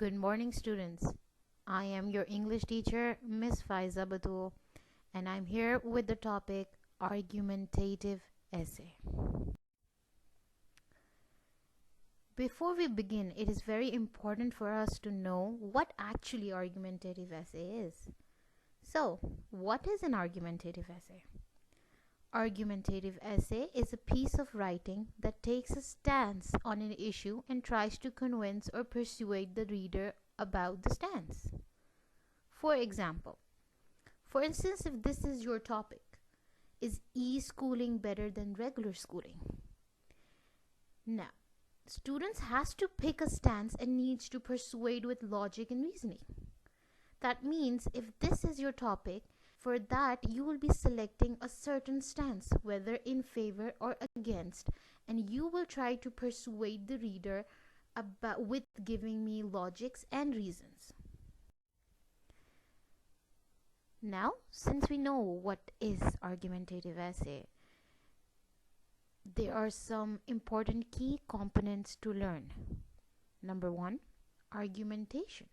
Good morning, students. I am your English teacher, Miss Faiza Batul, and I'm here with the topic Argumentative Essay. Before we begin, it is very important for us to know what actually argumentative essay is. So, what is an argumentative essay? Argumentative essay is a piece of writing that takes a stance on an issue and tries to convince or persuade the reader about the stance. For instance, if this is your topic, is e-schooling better than regular schooling? Now, students has to pick a stance and needs to persuade with logic and reasoning. That means if this is your topic, for that, you will be selecting a certain stance, whether in favor or against, and you will try to persuade the reader with giving me logics and reasons. Now, since we know what is argumentative essay, there are some important key components to learn. Number 1, argumentation.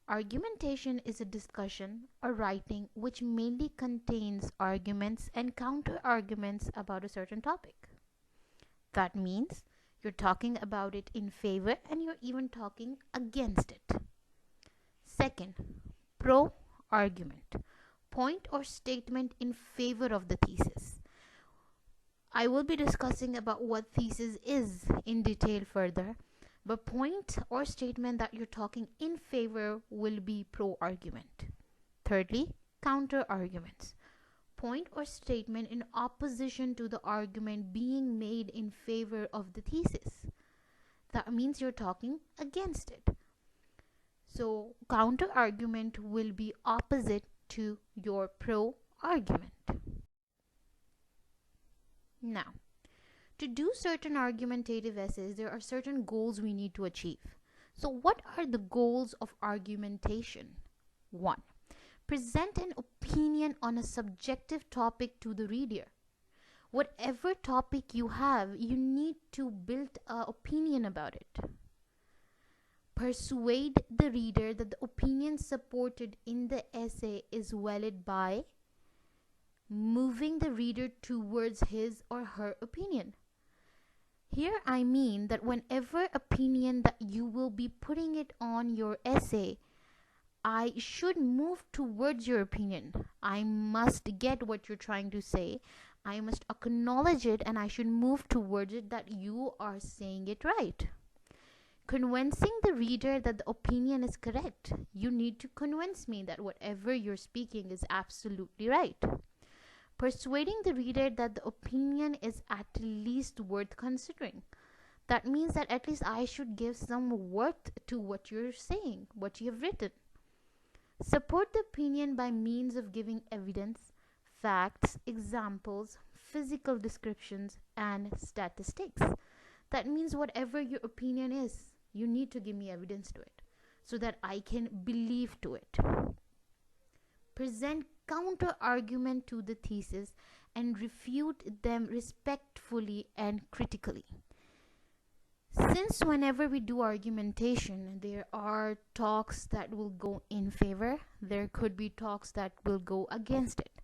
Argumentation is a discussion or writing which mainly contains arguments and counter-arguments about a certain topic. That means you're talking about it in favor and you're even talking against it. Second, pro-argument. Point or statement in favor of the thesis. I will be discussing about what thesis is in detail further. But point or statement that you're talking in favor will be pro-argument. Thirdly, counter-arguments. Point or statement in opposition to the argument being made in favor of the thesis. That means you're talking against it. So, counter-argument will be opposite to your pro-argument. Now, to do certain argumentative essays, there are certain goals we need to achieve. So what are the goals of argumentation? 1. Present an opinion on a subjective topic to the reader. Whatever topic you have, you need to build an opinion about it. Persuade the reader that the opinion supported in the essay is valid by moving the reader towards his or her opinion. Here I mean that whenever opinion that you will be putting it on your essay, I should move towards your opinion. I must get what you're trying to say. I must acknowledge it and I should move towards it that you are saying it right. Convincing the reader that the opinion is correct. You need to convince me that whatever you're speaking is absolutely right. Persuading the reader that the opinion is at least worth considering. That means that at least I should give some worth to what you're saying, what you have written. Support the opinion by means of giving evidence, facts, examples, physical descriptions, and statistics. That means whatever your opinion is, you need to give me evidence to it so that I can believe to it. Present counter-argument to the thesis and refute them respectfully and critically. Since whenever we do argumentation, there are talks that will go in favor, there could be talks that will go against it.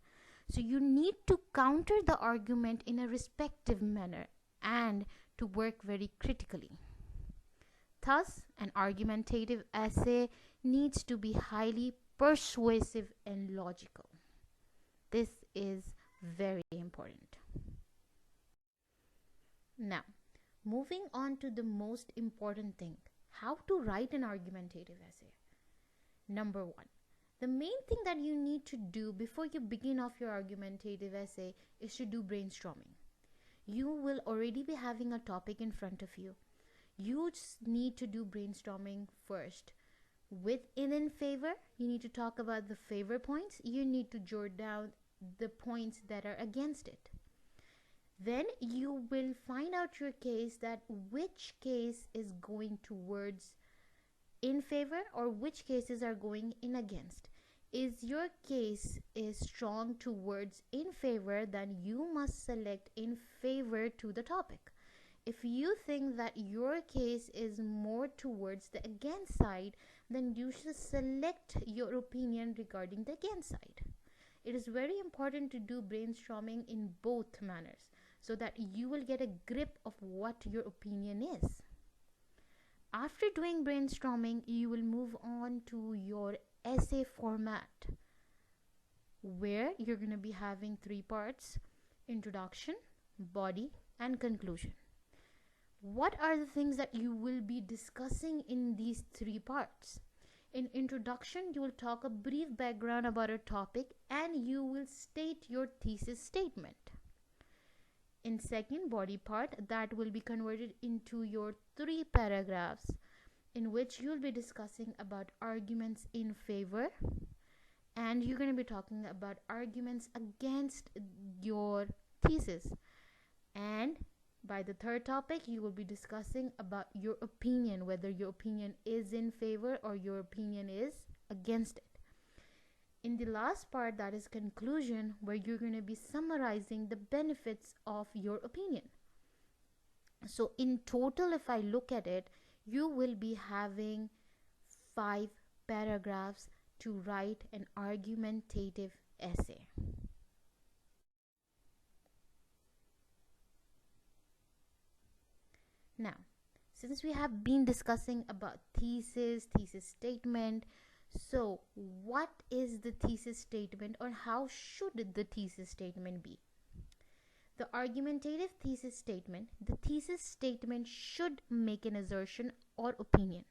So you need to counter the argument in a respective manner and to work very critically. Thus, an argumentative essay needs to be highly persuasive and logical. This is very important. Now, moving on to the most important thing, how to write an argumentative essay. Number 1, the main thing that you need to do before you begin off your argumentative essay is to do brainstorming. You will already be having a topic in front of you. You just need to do brainstorming first. With in favor, you need to talk about the favor points. You need to jot down the points that are against it. Then you will find out your case, that which case is going towards in favor or which cases are going in against. Is your case is strong towards in favor, then you must select in favor to the topic. If you think that your case is more towards the against side, then you should select your opinion regarding the against side. It is very important to do brainstorming in both manners so that you will get a grip of what your opinion is. After doing brainstorming, you will move on to your essay format, where you're going to be having 3 parts: introduction, body, and conclusion. What are the things that you will be discussing in these 3 parts? In introduction, you will talk a brief background about a topic and you will state your thesis statement. In second body part, that will be converted into your 3 paragraphs, in which you'll be discussing about arguments in favor, and you're going to be talking about arguments against your thesis. And by the third topic, you will be discussing about your opinion, whether your opinion is in favor or your opinion is against it. In the last part, that is conclusion, where you're going to be summarizing the benefits of your opinion. So in total, if I look at it, you will be having 5 paragraphs to write an argumentative essay. Now, since we have been discussing about thesis statement, so what is the thesis statement, or how should the thesis statement be? The argumentative thesis statement, the thesis statement should make an assertion or opinion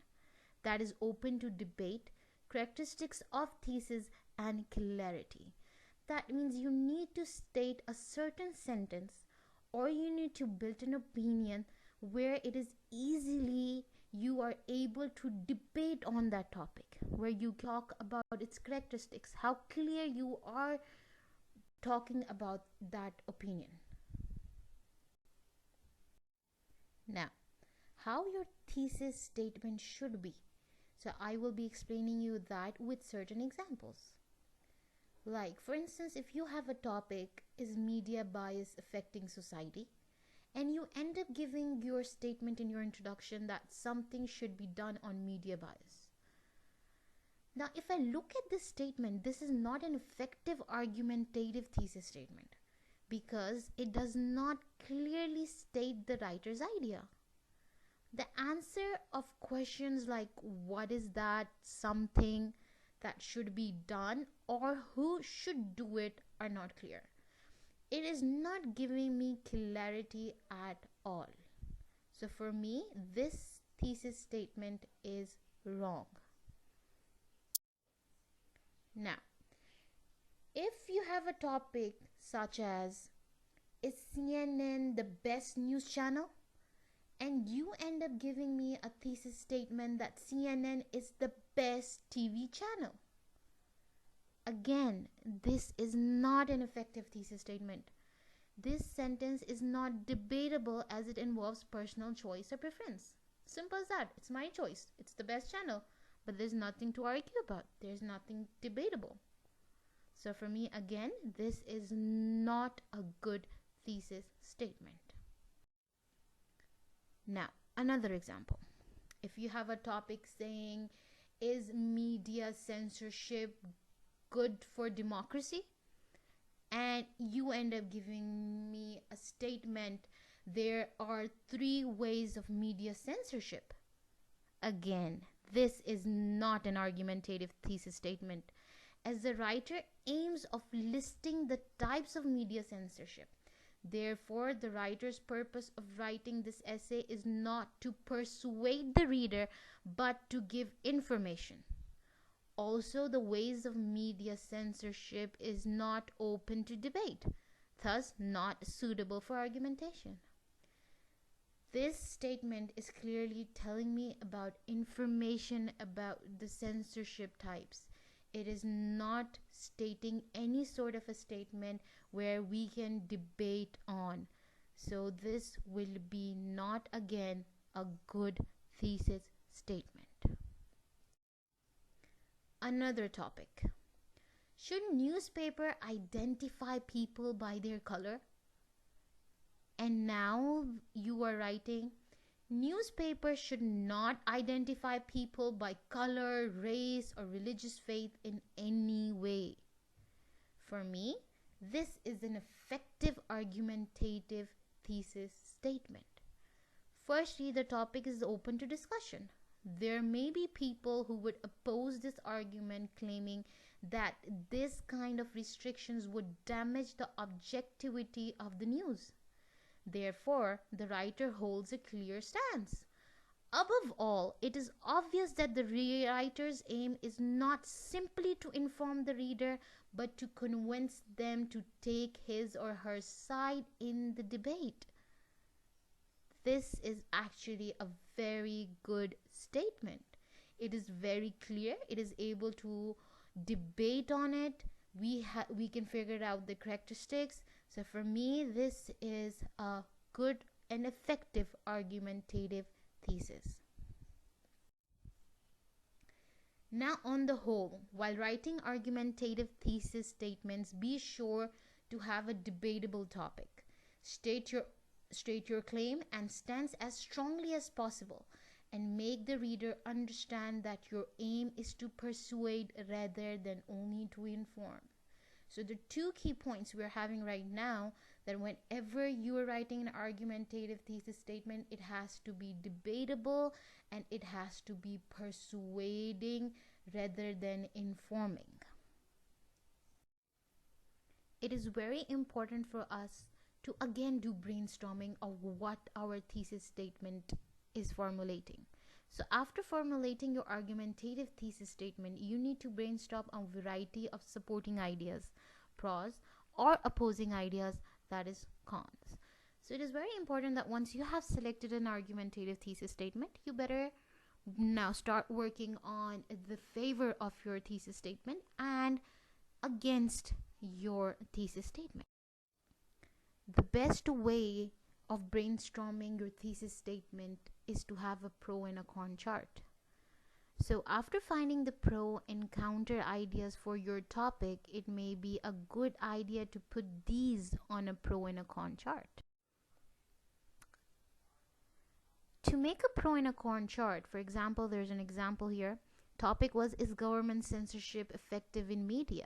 that is open to debate, characteristics of thesis, and clarity. That means you need to state a certain sentence, or you need to build an opinion where it is easily you are able to debate on that topic, where you talk about its characteristics, how clear you are talking about that opinion. Now, how your thesis statement should be. So I will be explaining you that with certain examples. Like, for instance, if you have a topic, is media bias affecting society? And you end up giving your statement in your introduction that something should be done on media bias. Now, if I look at this statement, this is not an effective argumentative thesis statement because it does not clearly state the writer's idea. The answer of questions like what is that something that should be done or who should do it are not clear. It is not giving me clarity at all. So for me, this thesis statement is wrong. Now, if you have a topic such as, is CNN the best news channel? And you end up giving me a thesis statement that CNN is the best TV channel. Again, this is not an effective thesis statement. This sentence is not debatable as it involves personal choice or preference. Simple as that. It's my choice. It's the best channel. But there's nothing to argue about. There's nothing debatable. So for me, again, this is not a good thesis statement. Now, another example. If you have a topic saying, is media censorship good for democracy? And you end up giving me a statement, there are 3 ways of media censorship. Again, this is not an argumentative thesis statement, as the writer aims of listing the types of media censorship. Therefore, the writer's purpose of writing this essay is not to persuade the reader, but to give information. Also, the ways of media censorship is not open to debate, thus not suitable for argumentation. This statement is clearly telling me about information about the censorship types. It is not stating any sort of a statement where we can debate on. So this will be not again a good thesis statement. Another topic. Should newspaper identify people by their color? And now you are writing, newspapers should not identify people by color, race, or religious faith in any way. For me, this is an effective argumentative thesis statement. Firstly, the topic is open to discussion. There may be people who would oppose this argument, claiming that this kind of restrictions would damage the objectivity of the news. Therefore, the writer holds a clear stance. Above all, it is obvious that the writer's aim is not simply to inform the reader, but to convince them to take his or her side in the debate. This is actually a very good statement. It is very clear. It is able to debate on it. We can figure out the characteristics. So for me, this is a good and effective argumentative thesis. Now, on the whole, while writing argumentative thesis statements, be sure to have a debatable topic. State your claim and stance as strongly as possible, and make the reader understand that your aim is to persuade rather than only to inform. So the two key points we're having right now, that whenever you are writing an argumentative thesis statement, it has to be debatable and it has to be persuading rather than informing. It is very important for us to again do brainstorming of what our thesis statement is formulating. So after formulating your argumentative thesis statement, you need to brainstorm a variety of supporting ideas, pros, or opposing ideas, that is cons. So it is very important that once you have selected an argumentative thesis statement, you better now start working on the favor of your thesis statement and against your thesis statement. The best way of brainstorming your thesis statement is to have a pro and a con chart. So after finding the pro and counter ideas for your topic, it may be a good idea to put these on a pro and a con chart. To make a pro and a con chart, for example, there's an example here. Topic was, is government censorship effective in media?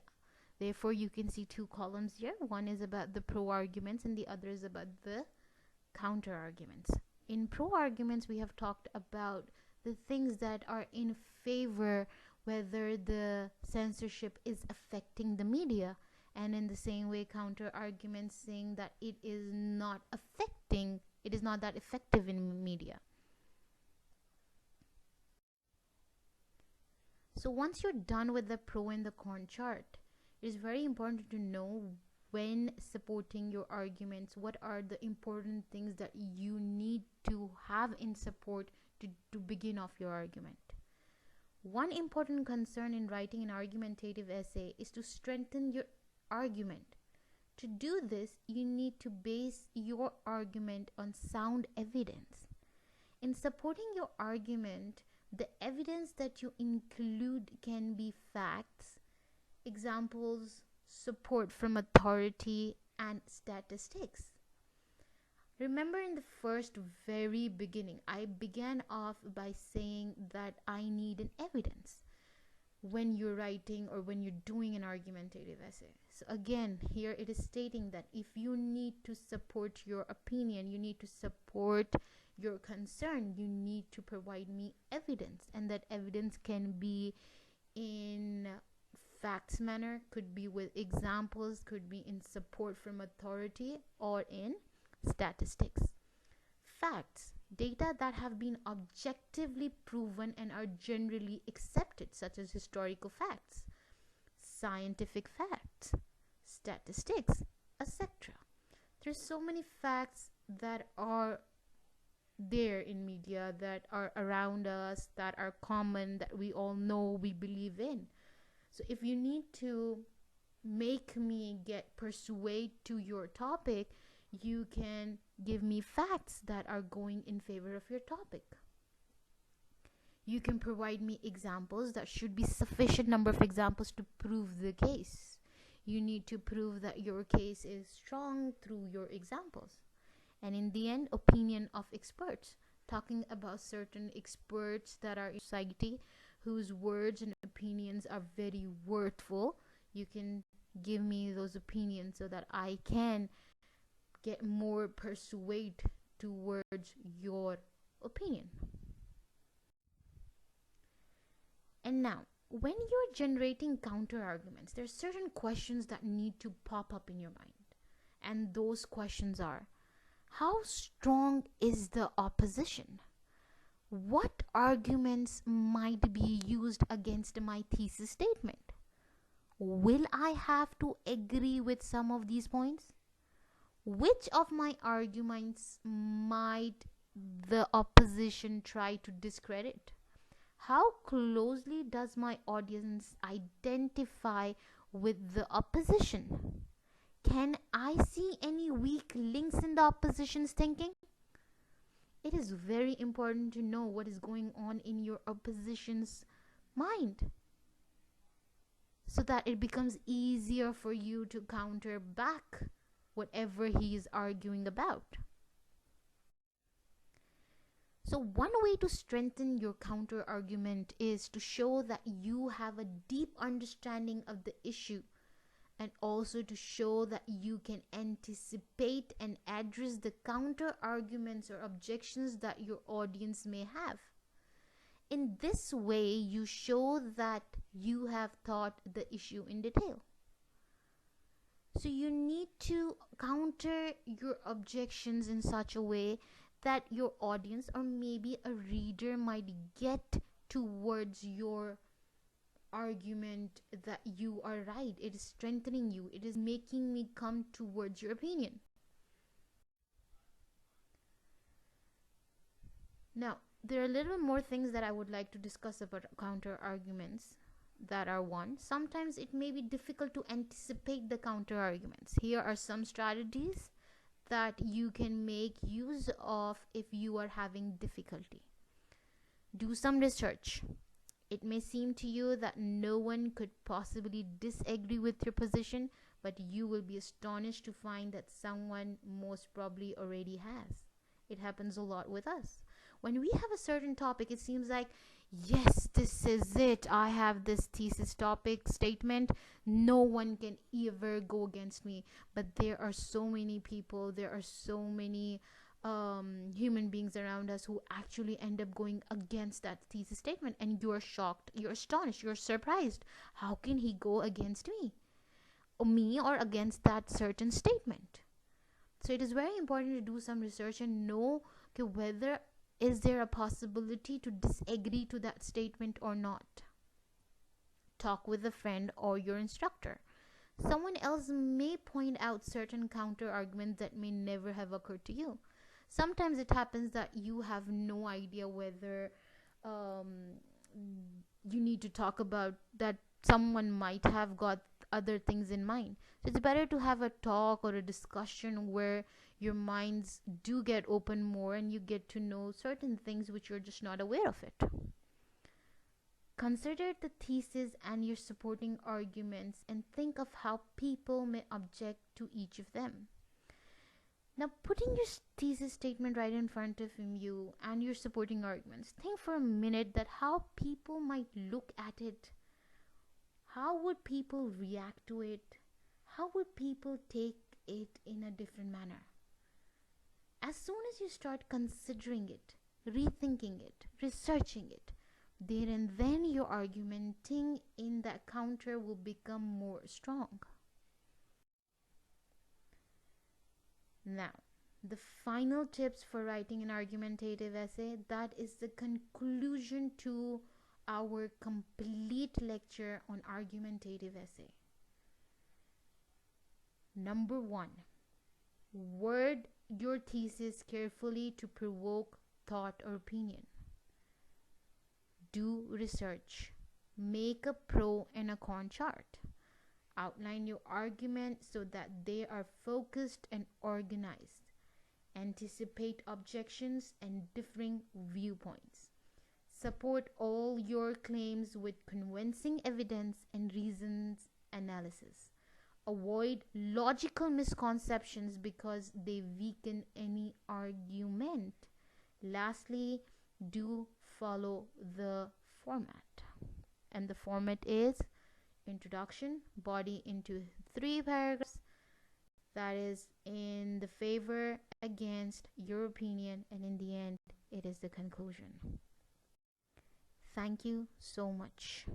Therefore, you can see two columns here. One is about the pro arguments and the other is about the counter arguments. In pro arguments, we have talked about the things that are in favor, whether the censorship is affecting the media, and in the same way, counter arguments saying that it is not that effective in media. So once you're done with the pro and the con chart, it is very important to know, when supporting your arguments, what are the important things that you need to have in support to begin off your argument. One important concern in writing an argumentative essay is to strengthen your argument. To do this, you need to base your argument on sound evidence. In supporting your argument, the evidence that you include can be facts, examples, support from authority, and statistics. Remember, in the very beginning, I began off by saying that I need an evidence when you're writing or when you're doing an argumentative essay. So again, here it is stating that if you need to support your opinion, you need to support your concern, you need to provide me evidence, and that evidence can be in facts manner, could be with examples, could be in support from authority, or in statistics. Facts, data that have been objectively proven and are generally accepted, such as historical facts, scientific facts, statistics, etc. There's so many facts that are there in media, that are around us, that are common, that we all know, we believe in. So if you need to make me persuade to your topic, you can give me facts that are going in favor of your topic. You can provide me examples. That should be sufficient number of examples to prove the case. You need to prove that your case is strong through your examples. And in the end, opinion of experts, talking about certain experts that are in society whose words and opinions are very worthful. You can give me those opinions so that I can get more persuade towards your opinion. And now, when you're generating counter arguments, there are certain questions that need to pop up in your mind. And those questions are: how strong is the opposition? What arguments might be used against my thesis statement? Will I have to agree with some of these points? Which of my arguments might the opposition try to discredit? How closely does my audience identify with the opposition? Can I see any weak links in the opposition's thinking? It is very important to know what is going on in your opposition's mind so that it becomes easier for you to counter back whatever he is arguing about. So one way to strengthen your counter argument is to show that you have a deep understanding of the issue, and also to show that you can anticipate and address the counter arguments or objections that your audience may have. In this way, you show that you have thought the issue in detail. So you need to counter your objections in such a way that your audience or maybe a reader might get towards your argument that you are right. It is strengthening you. It is making me come towards your opinion. Now, there are a little more things that I would like to discuss about counter arguments. That are: one, sometimes it may be difficult to anticipate the counter arguments. Here are some strategies that you can make use of if you are having difficulty. Do some research. It may seem to you that no one could possibly disagree with your position, but you will be astonished to find that someone most probably already has. It happens a lot with us. When we have a certain topic, it seems like, yes, this is it. I have this thesis topic statement. No one can ever go against me. But there are so many people, there are so many human beings around us who actually end up going against that thesis statement, and you're shocked, you're astonished, you're surprised. How can he go against me or against that certain statement? So it is very important to do some research and know whether is there a possibility to disagree to that statement or not. Talk with a friend or your instructor. Someone else may point out certain counter arguments that may never have occurred to you. Sometimes it happens that you have no idea whether you need to talk about that. Someone might have got other things in mind. So it's better to have a talk or a discussion where your minds do get open more and you get to know certain things which you're just not aware of it. Consider the thesis and your supporting arguments and think of how people may object to each of them. Now, putting your thesis statement right in front of you and your supporting arguments, think for a minute that how people might look at it. How would people react to it? How would people take it in a different manner? As soon as you start considering it, rethinking it, researching it, there and then your argumenting in that counter will become more strong. Now, the final tips for writing an argumentative essay, that is the conclusion to our complete lecture on argumentative essay. Number 1, word your thesis carefully to provoke thought or opinion. Do research. Make a pro and a con chart. Outline your argument so that they are focused and organized. Anticipate objections and differing viewpoints. Support all your claims with convincing evidence and reasons analysis. Avoid logical misconceptions because they weaken any argument. Lastly, do follow the format. And the format is introduction, body into 3 paragraphs, that is in the favor, against, your opinion, and in the end, it is the conclusion. Thank you so much.